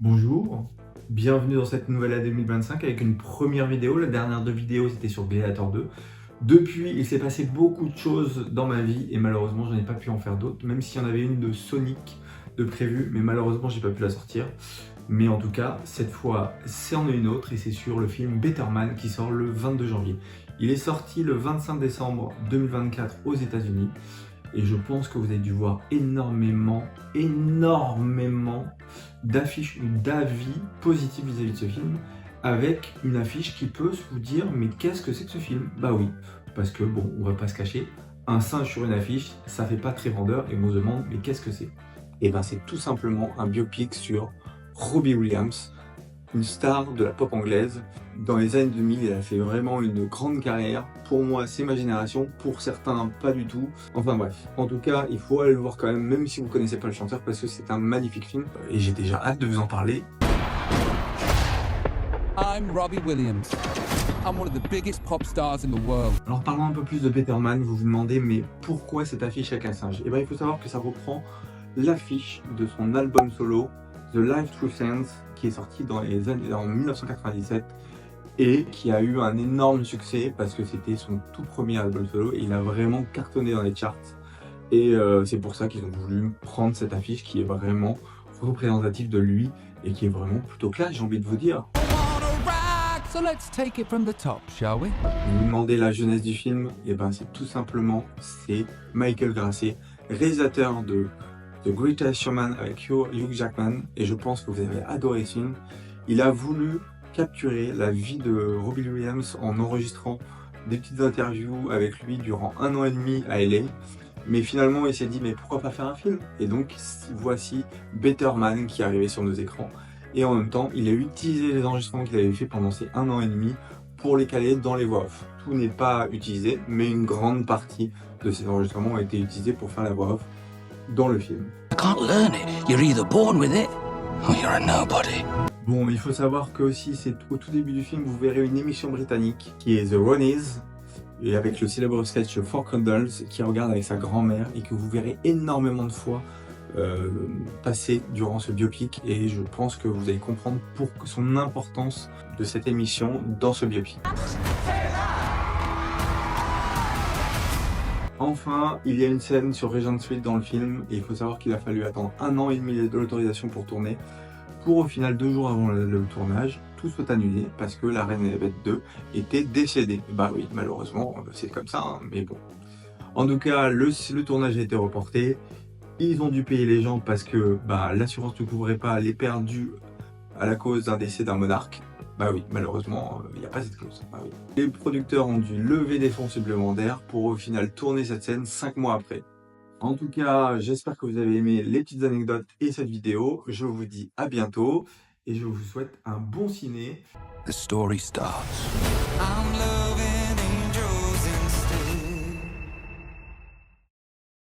Bonjour, bienvenue dans cette nouvelle année 2025 avec une première vidéo. La dernière deux vidéos c'était sur Gladiator 2. Depuis, il s'est passé beaucoup de choses dans ma vie et malheureusement je n'ai pas pu en faire d'autres, même s'il y en avait une de Sonic de prévue, mais malheureusement j'ai pas pu la sortir. Mais en tout cas, cette fois, c'en est une autre et c'est sur le film Better Man qui sort le 22 janvier. Il est sorti le 25 décembre 2024 aux États-Unis et je pense que vous avez dû voir énormément d'affiches ou d'avis positifs vis-à-vis de ce film, avec une affiche qui peut vous dire mais qu'est-ce que c'est que ce film? Bah oui, parce que bon, on va pas se cacher, un singe sur une affiche, ça fait pas très vendeur et on se demande mais qu'est-ce que c'est? Et ben c'est tout simplement un biopic sur Robbie Williams, une star de la pop anglaise. Dans les années 2000, elle a fait vraiment une grande carrière. Pour moi, c'est ma génération. Pour certains, pas du tout. Enfin bref. En tout cas, il faut aller le voir quand même si vous ne connaissez pas le chanteur, parce que c'est un magnifique film. Et j'ai déjà hâte de vous en parler. I'm Robbie Williams. I'm one of the biggest pop stars in the world. Alors parlons un peu plus de Better Man. Vous vous demandez, mais pourquoi cette affiche avec un singe? Et ben il faut savoir que ça reprend l'affiche de son album solo, The Life Through Sense, qui est sorti en 1997 et qui a eu un énorme succès parce que c'était son tout premier album solo et il a vraiment cartonné dans les charts. Et c'est pour ça qu'ils ont voulu prendre cette affiche qui est vraiment représentative de lui et qui est vraiment plutôt classe, j'ai envie de vous dire. So let's take it from the top, shall we? Vous vous demandez la jeunesse du film, et ben c'est tout simplement, c'est Michael Grasset, réalisateur de The Greatest Showman avec Hugh Jackman, et je pense que vous avez adoré ce film. Il a voulu capturer la vie de Robbie Williams en enregistrant des petites interviews avec lui durant 1 an et demi à LA, mais finalement il s'est dit mais pourquoi pas faire un film? Et donc voici Better Man qui est arrivé sur nos écrans, et en même temps il a utilisé les enregistrements qu'il avait fait pendant ces 1 an et demi pour les caler dans les voix off. Tout n'est pas utilisé, mais une grande partie de ces enregistrements a été utilisée pour faire la voix off dans le film. You can't learn it. You're either born with it or you're a nobody. Bon, il faut savoir que aussi, c'est au tout début du film, vous verrez une émission britannique qui est The Ronnies, et avec le célèbre sketch Four Candles, qui regarde avec sa grand-mère et que vous verrez énormément de fois passer durant ce biopic, et je pense que vous allez comprendre pour son importance de cette émission dans ce biopic. Enfin, il y a une scène sur Regent Street dans le film, et il faut savoir qu'il a fallu attendre 1 an et demi de l'autorisation pour tourner, pour au final 2 jours avant le tournage, tout soit annulé parce que la reine Elisabeth II était décédée. Bah oui, malheureusement, c'est comme ça, hein, mais bon. En tout cas, le tournage a été reporté, ils ont dû payer les gens parce que bah, l'assurance ne couvrait pas les perdus à la cause d'un décès d'un monarque. Bah oui, malheureusement, il n'y a pas cette clause. Bah oui. Les producteurs ont dû lever des fonds supplémentaires pour au final tourner cette scène 5 mois après. En tout cas, j'espère que vous avez aimé les petites anecdotes et cette vidéo. Je vous dis à bientôt et je vous souhaite un bon ciné. The story starts. I'm